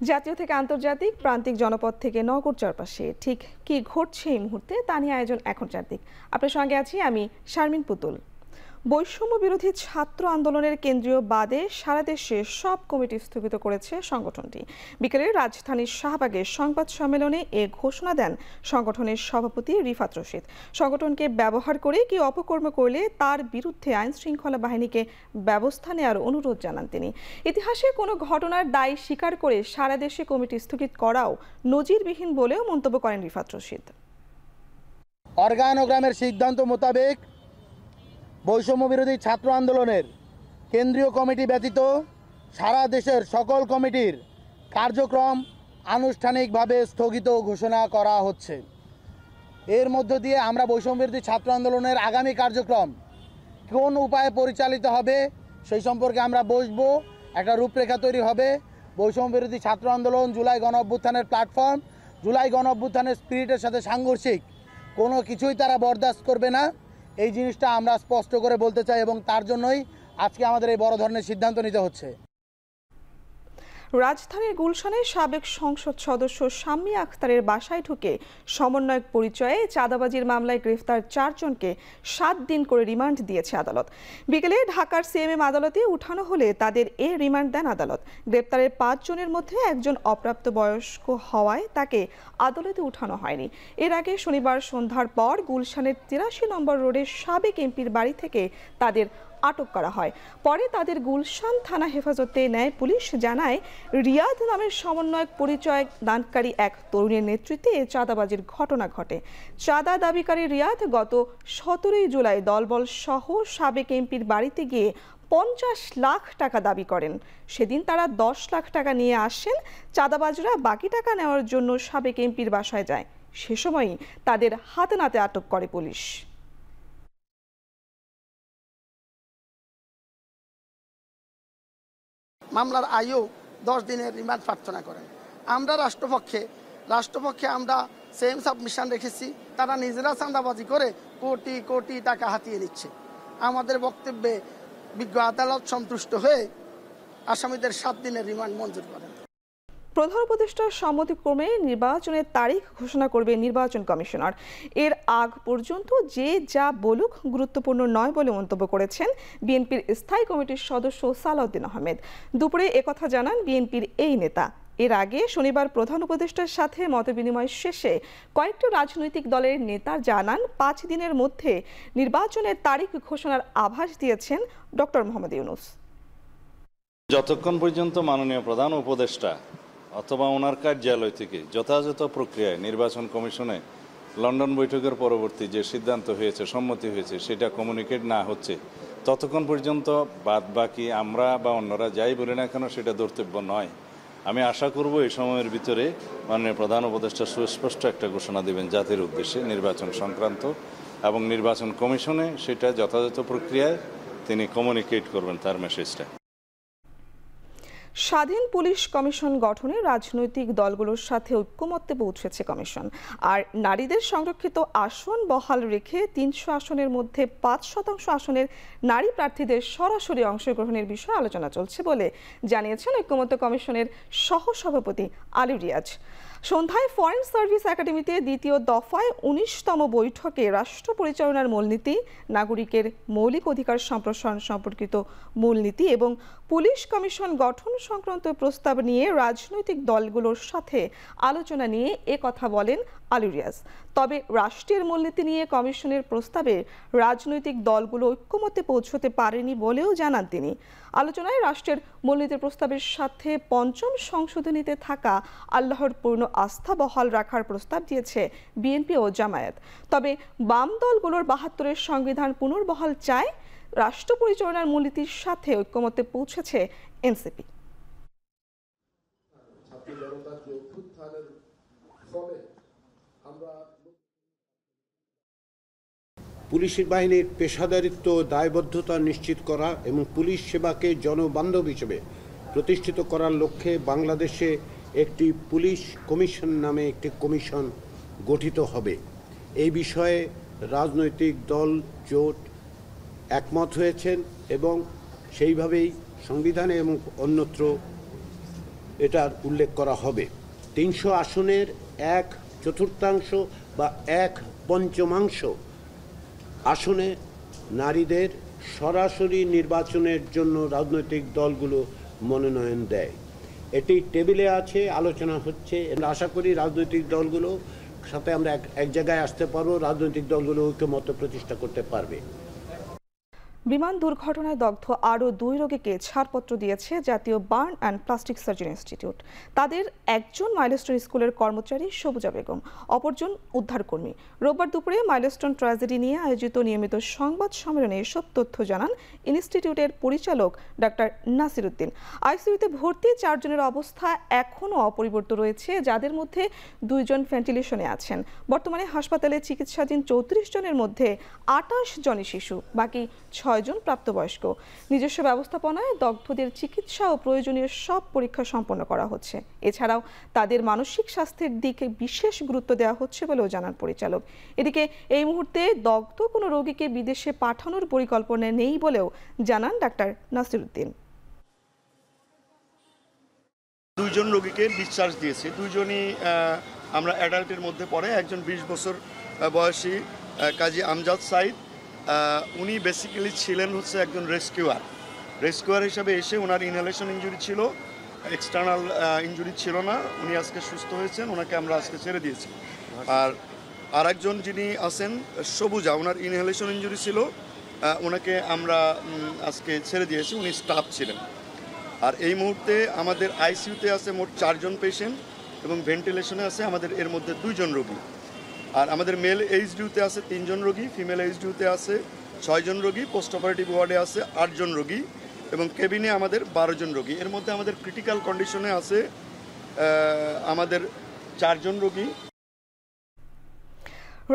জাতীয় থেকে আন্তর্জাতিক, প্রান্তিক, জনপদ থেকে নগর চারপাশে ঠিক কি ঘটছে এই মুহূর্তে তা নিয়ে আয়োজন এখন চারদিক। আপনার সঙ্গে আছি আমি শারমিন পুতুল। বৈষম্য বিরোধী ছাত্র আন্দোলনের কেন্দ্রীয় বাদে সারা দেশে সব কমিটি স্থগিত করেছে সংগঠনটি। বিকেলে রাজধানীর শাহবাগে সংবাদ সম্মেলনে এ ঘোষণা দেন সংগঠনের সভাপতি রিফাত রশিদ। সংগঠনকে ব্যবহার করে কি অপকর্ম করলে তার বিরুদ্ধে আইন শৃঙ্খলা বাহিনীকে ব্যবস্থা নেওয়ার অনুরোধ জানান তিনি। ইতিহাসে কোনো ঘটনার দায় স্বীকার করে সারা দেশে কমিটি স্থগিত করাও নজিরবিহীন বলেও মন্তব্য করেন রিফাত রশিদ। অর্গানোগ্রামের সিদ্ধান্ত মোতাবেক বৈষম্য বিরোধী ছাত্র আন্দোলনের কেন্দ্রীয় কমিটি ব্যতীত সারা দেশের সকল কমিটির কার্যক্রম আনুষ্ঠানিকভাবে স্থগিত ঘোষণা করা হচ্ছে। এর মধ্য দিয়ে আমরা বৈষম্য বিরোধী ছাত্র আন্দোলনের আগামী কার্যক্রম কোন উপায়ে পরিচালিত হবে সেই সম্পর্কে আমরা বসবো, একটা রূপরেখা তৈরি হবে। বৈষম্য বিরোধী ছাত্র আন্দোলন জুলাই গণ অভ্যুত্থানের প্ল্যাটফর্ম, জুলাই গণ অভ্যুত্থানের স্পিরিটের সাথে সাংঘর্ষিক কোনো কিছুই তারা বরদাস্ত করবে না, এই জিনিসটা আমরা স্পষ্ট করে বলতে চাই এবং তার জন্যই আজকে আমাদের এই বড় ধরনের সিদ্ধান্ত নিতে হচ্ছে। রাজধানীর গুলশানে সাবেক সংসদ সদস্য শাম্মী আখতারের বাসায় ঢুকে সমন্বয়ক পরিচয়ে চাঁদাবাজির মামলায় গ্রেফতার 4 জনকে 7 দিন করে রিমান্ড দিয়েছে আদালত। বিকেলে ঢাকার সিএমএম আদালতে উঠানো হলে তাদের এ রিমান্ড দেন আদালত। গ্রেপ্তারের 5 জনের মধ্যে একজন অপ্রাপ্তবয়স্ক হওয়ায় তাকে আদালতে উঠানো হয়নি। এর আগে শনিবার সন্ধ্যার পর গুলশানের 83 নম্বর রোডের সাবেক এমপির বাড়ি থেকে তাদের আটক করা হয়। পরে তাদের গুলশান থানা হেফাজতে নেয় পুলিশ। জানায়, রিয়াদ নামের সমন্বয়ক পরিচয় দানকারী এক তরুণের নেতৃত্বে চাঁদাবাজির ঘটনা ঘটে। চাঁদা দাবিকারী রিয়াদ গত 17 জুলাই দলবল সহ সাবেক এমপির বাড়িতে গিয়ে 50 লাখ টাকা দাবি করেন। সেদিন তারা 10 লাখ টাকা নিয়ে আসেন। চাঁদাবাজরা বাকি টাকা নেওয়ার জন্য সাবেক এমপির বাসায় যায়। সে সময়ই তাদের হাতে নাতে আটক করে পুলিশ। মামলার আয়ু 10 দিনের রিমান্ড প্রার্থনা করেন। আমরা রাষ্ট্রপক্ষে আমরা সেম সাবমিশন রেখেছি। তারা নিজেরা চাঁদাবাজি করে কোটি কোটি টাকা হাতিয়ে নিচ্ছে। আমাদের বক্তব্যে বিজ্ঞ আদালত সন্তুষ্ট হয়ে আসামিদের 7 দিনের রিমান্ড মঞ্জুর করেন। প্রধান উপদেষ্টার সম্মতিক্রমে নির্বাচনের তারিখ ঘোষণা করবে নির্বাচন কমিশনার। এর আগ পর্যন্ত যে যা বলুক গুরুত্বপূর্ণ নয় বলে মন্তব্য করেছেন বিএনপির স্থায়ী কমিটির সদস্য সালাউদ্দিন আহমেদ। দুপুরে একথা জানান বিএনপির এই নেতা। এর আগে শনিবার প্রধান উপদেষ্টার সাথে মতবিনিময় শেষে কয়েকটি রাজনৈতিক দলের নেতা জানান 5 দিনের মধ্যে নির্বাচনের তারিখ ঘোষণার আভাস দিয়েছেন ডক্টর মোহাম্মদ ইউনূস। যতক্ষণ পর্যন্ত মাননীয় প্রধান উপদেষ্টা অথবা ওনার কার্যালয় থেকে যথাযথ প্রক্রিয়ায় নির্বাচন কমিশনে লন্ডন বৈঠকের পরবর্তী যে সিদ্ধান্ত হয়েছে, সম্মতি হয়েছে, সেটা কমিউনিকেট না হচ্ছে, ততক্ষণ পর্যন্ত বাদ বাকি আমরা বা অন্যরা যাই বলি না কেন সেটা ধর্তব্য নয়। আমি আশা করব এই সময়ের ভিতরে মাননীয় প্রধান উপদেষ্টা সুস্পষ্ট একটা ঘোষণা দেবেন জাতির উদ্দেশ্যে নির্বাচন সংক্রান্ত, এবং নির্বাচন কমিশনে সেটা যথাযথ প্রক্রিয়ায় তিনি কমিউনিকেট করবেন তার মেসেজটা। স্বাধীন পুলিশ কমিশন গঠনে রাজনৈতিক দলগুলোর সাথে ঐক্যমত্যে পৌঁছেছে কমিশন। আর নারীদের সংরক্ষিত আসন বহাল রেখে 300 আসনের মধ্যে 5% আসনের নারী প্রার্থীদের সরাসরি অংশগ্রহণের বিষয়ে আলোচনা চলছে বলে জানিয়েছেন ঐক্যমত্য কমিশনের সহসভাপতি আলী রিয়াজ। সন্ধ্যায় ফরেন সার্ভিস একাডেমিতে দ্বিতীয় দফায় 19তম বৈঠকে রাষ্ট্র পরিচালনার মূলনীতি, নাগরিকের মৌলিক অধিকার সম্প্রসারণ সম্পর্কিত মূলনীতি এবং পুলিশ কমিশন গঠন সংক্রান্ত প্রস্তাব নিয়ে রাজনৈতিক দলগুলোর সাথে আলোচনা নিয়ে কথা বলেন আলী রিয়াজ। তবে রাষ্ট্রের মূলনীতি নিয়ে কমিশনের প্রস্তাবে রাজনৈতিক দলগুলো ঐক্যমত্যে পৌঁছতে পারেনি বলেও জানান তিনি। আলোচনায় রাষ্ট্রের মূলনীতির প্রস্তাবের সাথে 5ম সংশোধনীতে থাকা আল্লাহর পূর্ণ আস্থা বহাল রাখার প্রস্তাব দিয়েছে বিএনপি ও জামায়াত। তবে বাম দলগুলোর 72-এর সংবিধান পুনর্বহাল চায়। রাষ্ট্র পরিচালনার মূলনীতির সাথে ঐক্যমত্যে পৌঁছেছে এনসিপি। পুলিশ বাহিনীর পেশাদারিত্ব, দায়বদ্ধতা নিশ্চিত করা এবং পুলিশ সেবাকে জনবান্ধব হিসেবে প্রতিষ্ঠিত করার লক্ষ্যে বাংলাদেশে একটি পুলিশ কমিশন নামে একটি কমিশন গঠিত হবে। এই বিষয়ে রাজনৈতিক দল জোট একমত হয়েছেন এবং সেইভাবেই সংবিধানে এবং অন্যত্র এটার উল্লেখ করা হবে। 300 আসনের 1/4 বা 1/5 আসনে নারীদের সরাসরি নির্বাচনের জন্য রাজনৈতিক দলগুলো মনোনয়ন দেয়। এটি টেবিলে আছে, আলোচনা হচ্ছে। আশা করি রাজনৈতিক দলগুলো সাথে আমরা এক জায়গায় আসতে পারবো, রাজনৈতিক দলগুলো ঐক্যমত্য প্রতিষ্ঠা করতে পারবে। বিমান দুর্ঘটনায় দগ্ধ আরও 2 রোগীকে ছাড়পত্র দিয়েছে জাতীয় burn and plastic surgery institute. তাদের একজন মাইলস্টোন স্কুলের কর্মচারী সবুজা বেগম, অপরজন উদ্ধারকর্মী। রোববার দুপুরে মাইলস্টোন ট্র্যাজেডি নিয়ে আয়োজিত নিয়মিত সংবাদ সম্মেলনে এসব তথ্য জানান ইনস্টিটিউটের পরিচালক ডাক্তার নাসির উদ্দিন। আইসিইউতে ভর্তি 4 জনের অবস্থা এখনও অপরিবর্তিত রয়েছে, যাদের মধ্যে 2 জন ভেন্টিলেশনে আছেন। বর্তমানে হাসপাতালে চিকিৎসাধীন 34 জনের মধ্যে 28 জনই শিশু, বাকি 6 জন প্রাপ্তবয়স্ক। নিজস্ব ব্যবস্থাপনায় দগ্ধদের চিকিৎসা ও প্রয়োজনীয় সব পরীক্ষা সম্পন্ন করা হচ্ছে। এছাড়াও তাদের মানসিক স্বাস্থ্যের দিকে বিশেষ গুরুত্ব দেওয়া হচ্ছে বলেও জানান পরিচালক। এদিকে এই মুহূর্তে দগ্ধ কোনো রোগীকে বিদেশে পাঠানোর পরিকল্পনা নেই বলেও জানান ডাক্তার নাসির উদ্দিন। 2 জন রোগীকে ডিসচার্জ দিয়েছি। 2 জনই আমরা অ্যাডাল্টের মধ্যে পড়ে। একজন 20 বছর বয়সী কাজী আমজাদ সাইদ, উনি বেসিক্যালি ছিলেন হচ্ছে একজন রেস্কিউয়ার হিসাবে এসে ওনার ইনহেলেশন ইনজুরি ছিল, এক্সটার্নাল ইনজুরি ছিল না। উনি আজকে সুস্থ হয়েছেন, ওনাকে আমরা আজকে ছেড়ে দিয়েছি। আর একজন যিনি আছেন সবুজা, ওনার ইনহেলেশন ইনজুরি ছিল, ওনাকে আমরা আজকে ছেড়ে দিয়েছি, উনি স্টাফ ছিলেন। আর এই মুহূর্তে আমাদের আইসিইউতে আছে মোট 4 জন পেশেন্ট এবং ভেন্টিলেশনে আছে আমাদের এর মধ্যে 2 জন রোগী। আর আমাদের মেল এইচডিউতে আছে 3 জন রোগী, ফিমেল এইচডিউতে আছে 6 জন রোগী, পোস্ট অপারেটিভ ওয়ার্ডে আছে 8 জন রোগী এবং কেবিনে আমাদের 12 জন রোগী। এর মধ্যে আমাদের ক্রিটিক্যাল কন্ডিশনে আছে আমাদের 4 জন রোগী।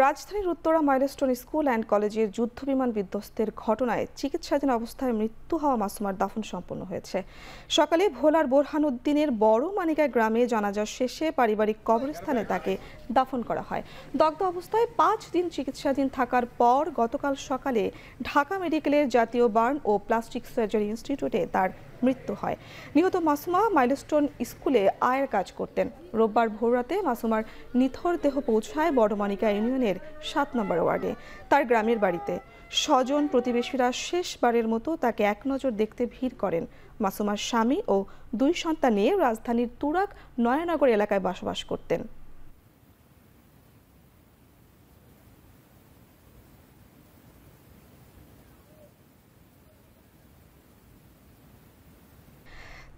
রাজধানীর উত্তরা মাইলস্টোন স্কুল অ্যান্ড কলেজের যুদ্ধবিমান বিধ্বস্তের ঘটনায় চিকিৎসাধীন অবস্থায় মৃত্যু হওয়া মাসুমার দাফন সম্পন্ন হয়েছে। সকালে ভোলার বোরহানউদ্দিনের বড় মানিকা গ্রামে জানাজা শেষে পারিবারিক কবরস্থানে তাকে দাফন করা হয়। দগ্ধ অবস্থায় 5 দিন চিকিৎসাধীন থাকার পর গতকাল সকালে ঢাকা মেডিকেলের জাতীয় বার্ন ও প্লাস্টিক সার্জারি ইনস্টিটিউটে তার মৃত্যু হয়। নিহত মাসুমা মাইলস্টোন স্কুলে আয়ের কাজ করতেন। রোববার ভোররাতে মাসুমার নিথর দেহ পৌঁছায় বড়মানিকা ইউনিয়নের 7 নম্বর ওয়ার্ডে, তার গ্রামের বাড়িতে। স্বজন প্রতিবেশীরা শেষবারের মতো তাকে এক নজর দেখতে ভিড় করেন। মাসুমার স্বামী ও 2 সন্তান নিয়ে রাজধানীর তুরাগ নয়ানগর এলাকায় বসবাস করতেন।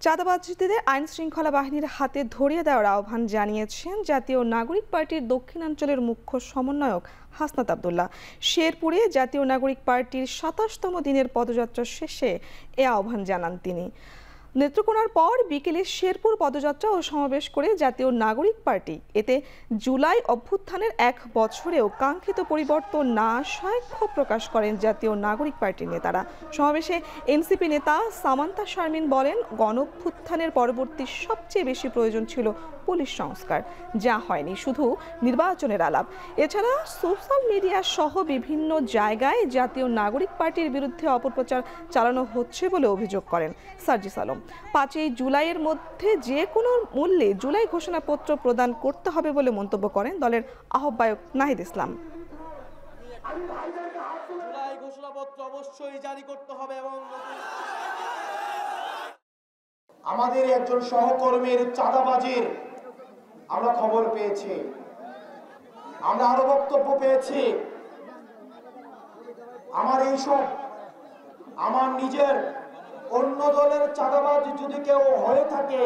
চাঁদাবাজদের আইন শৃঙ্খলা বাহিনীর হাতে ধরিয়ে দেওয়ার আহ্বান জানিয়েছেন জাতীয় নাগরিক পার্টির দক্ষিণাঞ্চলের মুখ্য সমন্বয়ক হাসনাত আব্দুল্লাহ। শেরপুরে জাতীয় নাগরিক পার্টির 27তম দিনের পদযাত্রা শেষে এ আহ্বান জানান তিনি। নেত্রকোনার পর বিকেলে শেরপুর পদযাত্রা ও সমাবেশ করে জাতীয় নাগরিক পার্টি। এতে জুলাই অভ্যুত্থানের 1 বছরেও কাঙ্ক্ষিত পরিবর্তন না আসায় ক্ষোভ প্রকাশ করেন জাতীয় নাগরিক পার্টির নেতারা। সমাবেশে এনসিপি নেতা সামান্তা শারমিন বলেন, গণঅভ্যুত্থানের পরবর্তী সবচেয়ে বেশি প্রয়োজন ছিল পুলিশ সংস্কার, যা হয়নি, শুধু নির্বাচনের আলাপ। এছাড়া সোশ্যাল মিডিয়া সহ বিভিন্ন জায়গায় জাতীয় নাগরিক পার্টির বিরুদ্ধে অপপ্রচার চালানো হচ্ছে বলে অভিযোগ করেন সার্জিস আলম। 5 জুলাইয়ের মধ্যে যে কোনো মূল্যে জুলাই ঘোষণাপত্র প্রদান করতে হবে বলে মন্তব্য করেন দলের আহ্বায়ক নাহিদ ইসলাম। জুলাই ঘোষণাপত্র অবশ্যই জারি করতে হবে এবং আমাদের একজন সহকর্মীর চাঁদাবাজির আমরা খবর পেয়েছি, আমরা আরো বক্তব্য পেয়েছি। আমার নিজের অন্য দলের চাঁদাবাজ যদি কেউ হয়ে থাকে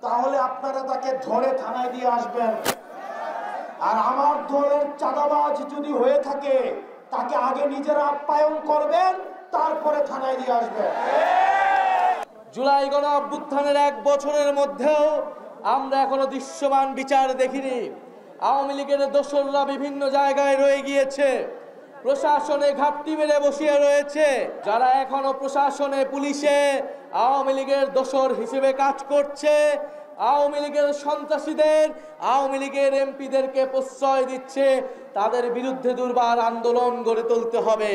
তাহলে আপনারা তাকে ধরে থানায় দিয়ে আসবেন, আর আমার দলের চাঁদাবাজ যদি হয়ে থাকে তাকে আগে নিজেরা আপ্যায়ন করবেন, তারপরে থানায় দিয়ে আসবেন। জুলাই গণঅভ্যুত্থানের 1 বছরের মধ্যেও আমরা এখনো দৃশ্যমান বিচার দেখিনি। আওয়ামী লীগের দোসররা বিভিন্ন জায়গায় রয়ে গিয়েছে, প্রশাসনে ঘাটতি মেরে বসিয়ে রয়েছে। যারা এখনো প্রশাসনে পুলিশে আওয়ামী লীগের দোসর হিসেবে কাজ করছে, আওয়ামী লীগের সন্ত্রাসীদের, আওয়ামী লীগের এমপিদেরকে প্রশ্রয় দিচ্ছে, তাদের বিরুদ্ধে দুর্বার আন্দোলন গড়ে তুলতে হবে।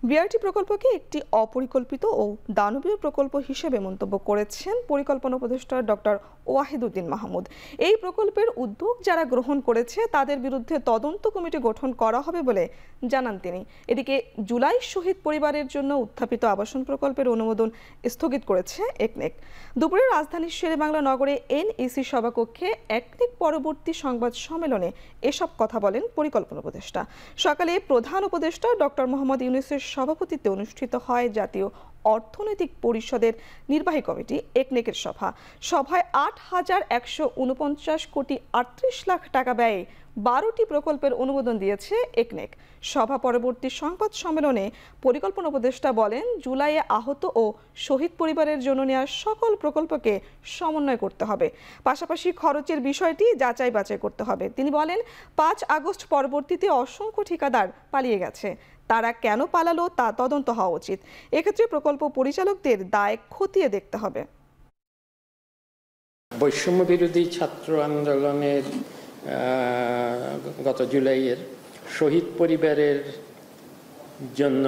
বিআরটি প্রকল্পকে একটি অপরিকল্পিত ও দানবীয় প্রকল্প হিসেবে মন্তব্য করেছেন পরিকল্পনা উপদেষ্টা ডক্টর ওয়াহিদুদ্দিন মাহমুদ। এই প্রকল্পের উদ্যোগ যারা গ্রহণ করেছে তাদের বিরুদ্ধে তদন্ত কমিটি গঠন করা হবে বলে জানান তিনি। এদিকে জুলাই শহীদ পরিবারের জন্য উত্থাপিত আবাসন প্রকল্পের অনুমোদন স্থগিত করেছে একনেক। দুপুরে রাজধানীর শেরেবাংলা নগরে এনইসি সভাকক্ষে একনেক পরবর্তী সংবাদ সম্মেলনে এসব কথা বলেন পরিকল্পনা উপদেষ্টা। সকালে প্রধান উপদেষ্টা ডক্টর মোহাম্মদ ইউনূসের সভাপতিত্বে অনুষ্ঠিত হয় জাতীয় অর্থনৈতিক পরিষদের নির্বাহী কমিটি একনেকের সভায় ৮,১৪৯ কোটি ৩৮ লাখ টাকা ব্যয়ে ১২টি প্রকল্পের অনুমোদন দিয়েছে একনেক। সভা পরবর্তী সংবাদ সম্মেলনে পরিকল্পনা উপদেষ্টা বলেন, জুলাইয়ে আহত ও শহীদ পরিবারের জন্য নেওয়া সকল প্রকল্পকে সমন্বয় করতে হবে, পাশাপাশি খরচের বিষয়টি যাচাই বাছাই করতে হবে। তিনি বলেন, ৫ আগস্ট পরবর্তীতে অসংখ্য ঠিকাদার পালিয়ে গেছে, তারা কেন পালালো তা তদন্ত হওয়া উচিত। এক্ষেত্রে প্রকল্প পরিচালকদের দায় খতিয়ে দেখতে হবে। বৈষম্য বিরোধী ছাত্র আন্দোলনের গত জুলাইয়ের শহীদ পরিবারের জন্য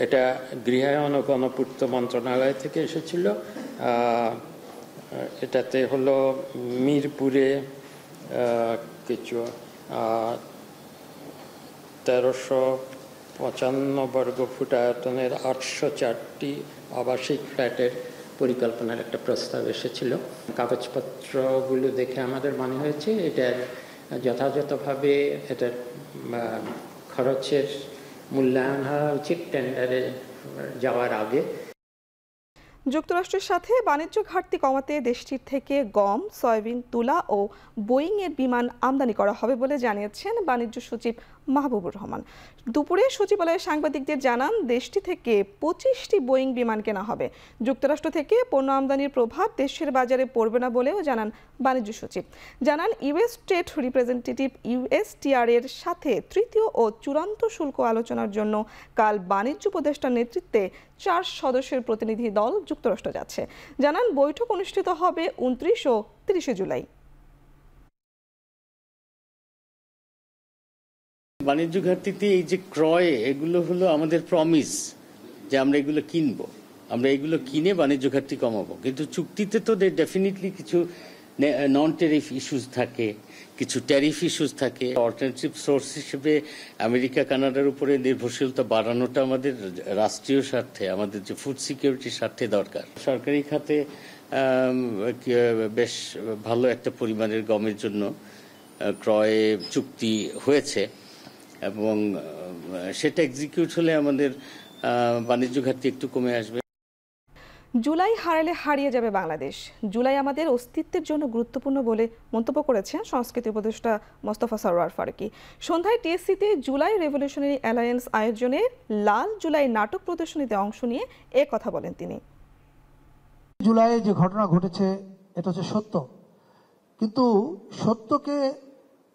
এটা গৃহায়ন ও গণপূর্ত মন্ত্রণালয় থেকে এসেছিল। এটাতে হলো মিরপুরে কিছু ১৩৫৫ বর্গফুট আয়তনের ৮০৪টি আবাসিক ফ্ল্যাটের পরিকল্পনার একটা প্রস্তাব এসেছিল। কাগজপত্রগুলো দেখে আমাদের মনে হয়েছে এটার যথাযথভাবে এটার খরচের মূল্যায়ন হওয়া উচিত টেন্ডারে যাওয়ার আগে। যুক্তরাষ্ট্রের সাথে বাণিজ্য ঘাটতি কমাতে দেশটির থেকে গম, সয়াবিন, তুলা ও বোয়িং এর বিমান আমদানি করা হবে বলে জানিয়েছেন বাণিজ্য সচিব মাহবুবুর রহমান। দুপুরে সচিবালয়ে সাংবাদিকদের জানান, দেশটি থেকে ২৫টি বোয়িং বিমান কেনা হবে। যুক্তরাষ্ট্র থেকে পণ্য আমদানির প্রভাব দেশের বাজারে পড়বে না বলেও জানান বাণিজ্য সচিব। জানান, ইউএস ট্রেড রিপ্রেজেন্টেটিভ ইউএসটিআর এর সাথে তৃতীয় ও চূড়ান্ত শুল্ক আলোচনার জন্য কাল বাণিজ্য উপদেষ্টার নেতৃত্বে ৪ সদস্যের প্রতিনিধি দল যুক্তরাষ্ট্র যাচ্ছে। জানান, বৈঠক অনুষ্ঠিত হবে ২৯ ও ৩০ জুলাই। বাণিজ্য ঘাটতিতে এই যে ক্রয়, এগুলো হলো আমাদের প্রমিস যে আমরা এগুলো কিনবো, আমরা এগুলো কিনে বাণিজ্য ঘাটতি কমাবো। কিন্তু চুক্তিতে তো ডেফিনেটলি কিছু নন ট্যারিফ ইস্যুস থাকে, কিছু ট্যারিফ ইস্যুস থাকে। অল্টারনেটিভ সোর্স হিসেবে আমেরিকা কানাডার উপরে নির্ভরশীলতা বাড়ানোটা আমাদের রাষ্ট্রীয় স্বার্থে, আমাদের যে ফুড সিকিউরিটির স্বার্থে দরকার। সরকারি খাতে বেশ ভালো একটা পরিমাণের গমের জন্য ক্রয় চুক্তি হয়েছে এবং সেটা এক্সিকিউট হলে আমাদের বাণিজ্য ঘাটতি একটু কমে আসবে। জুলাই হারালে হারিয়ে যাবে বাংলাদেশ। জুলাই আমাদের অস্তিত্বের জন্য গুরুত্বপূর্ণ বলে মন্তব্য করেছেন সংস্কৃতি উপদেষ্টা মোস্তফা সরওয়ার ফারুকী। সন্ধ্যায় টিএসসিতে জুলাই রেভলিউশনারি অ্যালায়েন্স আয়োজনে লাল জুলাই নাটক প্রদর্শনীতে অংশ নিয়ে কথা বলেন তিনি। জুলাইয়ে যে ঘটনা ঘটেছে এটা হচ্ছে সত্য, কিন্তু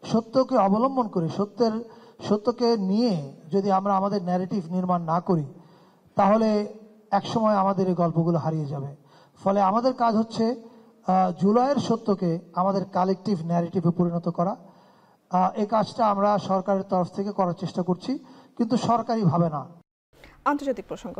সত্যকে অবলম্বন করে সত্যকে নিয়ে যদি আমরা আমাদের ন্যারেটিভ নির্মাণ না করি তাহলে একসময় আমাদের এই গল্পগুলো হারিয়ে যাবে। ফলে আমাদের কাজ হচ্ছে জুলাইয়ের সত্যকে আমাদের কালেকটিভ ন্যারেটিভে পরিণত করা। এই কাজটা আমরা সরকারের তরফ থেকে করার চেষ্টা করছি, কিন্তু সরকারিভাবে না। আন্তর্জাতিক প্রসঙ্গ,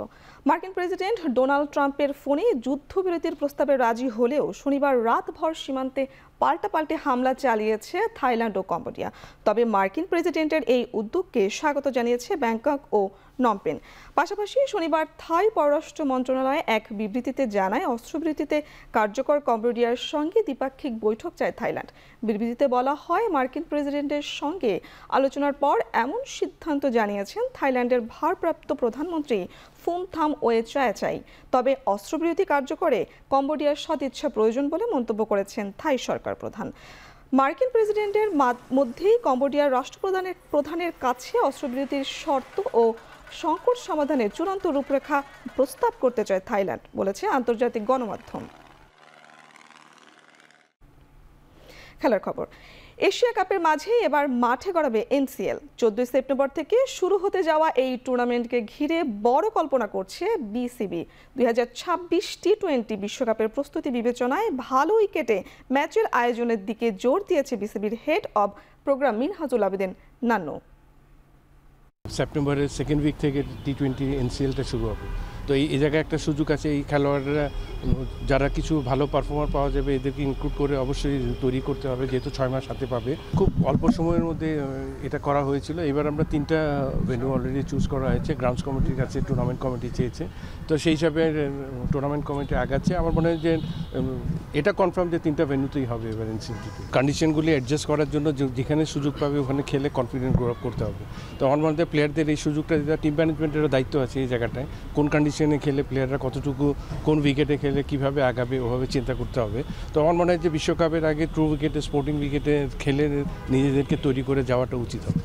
মার্কিন প্রেসিডেন্ট ডোনাল্ড ট্রাম্পের ফোনে যুদ্ধবিরতির প্রস্তাবে রাজি হলেও শনিবার রাতভর সীমান্তে পাল্টাপাল্টি হামলা চালিয়েছে থাইল্যান্ড ও কম্বোডিয়া। তবে মার্কিন প্রেসিডেন্টের এই উদ্যোগকে স্বাগত জানিয়েছে ব্যাংকক ও নমপেন। পাশাপাশি শনিবার থাই পররাষ্ট্র মন্ত্রণালয় এক বিবৃতিতে জানায়, অস্ত্রবিরতিতে কার্যকর কম্বোডিয়ার সঙ্গে দ্বিপাক্ষিক বৈঠক চায় থাইল্যান্ড। বিবৃতিতে বলা হয়, মার্কিন প্রেসিডেন্টের সঙ্গে আলোচনার পর এমন সিদ্ধান্ত জানিয়েছেন থাইল্যান্ডের ভারপ্রাপ্ত প্রধানমন্ত্রী ফুমথাম ওয়েচায়াচাই। তবে অস্ত্রবিরতি কার্যকরে কম্বোডিয়ার সদিচ্ছা প্রয়োজন বলে মন্তব্য করেছেন থাই সরকার প্রধান। মার্কিন প্রেসিডেন্টের মধ্যেই কম্বোডিয়ার রাষ্ট্রপ্রধানের কাছে অস্ত্রবিরতির শর্ত ও সংকট সমাধানের চূড়ান্ত রূপরেখা প্রস্তাব করতে চায় থাইল্যান্ড, বলেছে আন্তর্জাতিক গণমাধ্যম। খেলার খবর, এশিয়া কাপের মাঝেই এবার মাঠে গড়াবে এনসিএল। 14 সেপ্টেম্বর থেকে শুরু হতে যাওয়া এই টুর্নামেন্টকে ঘিরে বড় কল্পনা করছে বিসিবি। 2026 টি-20 বিশ্বকাপের প্রস্তুতি বিবেচনায় ভালো উইকেটে ম্যাচের আয়োজনের দিকে জোর দিয়েছে বিসিবির head of program Minhajul Abedin Nannu. সেপ্টেম্বরের সেকেন্ড উইক থেকে T20 NCLটা শুরু হবে। তো এই জায়গায় একটা সুযোগ আছে, এই খেলোয়াড়রা যারা কিছু ভালো পারফর্মার পাওয়া যাবে এদেরকে ইনক্লুড করে অবশ্যই তৈরি করতে হবে, যেহেতু 6 মাস হাতে পাবে। খুব অল্প সময়ের মধ্যে এটা করা হয়েছিল। এবার আমরা 3টা ভেন্যু অলরেডি চুজ করা হয়েছে, গ্রাউন্ডস কমিটির কাছে টুর্নামেন্ট কমিটি চেয়েছে, তো সেই হিসাবে টুর্নামেন্ট কমিটি আগাচ্ছে। আমার মনে হয় যে এটা কনফার্ম যে 3টা ভেন্যুতেই হবে এবার NCLT-তে। কন্ডিশনগুলি অ্যাডজাস্ট করার জন্য যেখানে সুযোগ পাবে ওখানে খেলে কনফিডেন্ট গ্রো আপ করতে হবে। তো আমার মনে হয় প্লেয়ারদের এই সুযোগটা দিতে, টিম ম্যানেজমেন্টেরও দায়িত্ব আছে এই জায়গাটায়, কোন কন্ডিশনে খেলে প্লেয়াররা কতটুকু, কোন উইকেটে খেলে কীভাবে আগাবে ওভাবে চিন্তা করতে হবে। তো আমার মনে হয় যে বিশ্বকাপের আগে ট্রু উইকেটে, স্পোর্টিং উইকেটে খেলে নিজেদেরকে তৈরি করে যাওয়াটা উচিত হবে।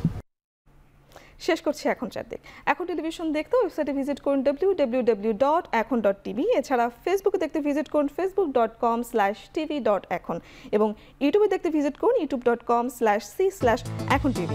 শেষ করছি এখন চারদিক। এখন টেলিভিশন দেখতে ওয়েবসাইটে ভিজিট করুন www.ekhon.tv। এছাড়া ফেসবুকে দেখতে ভিজিট করুন facebook.com/tv.ekhon এবং ইউটিউবে দেখতে ভিজিট করুন youtube.com/c/ekhon tv।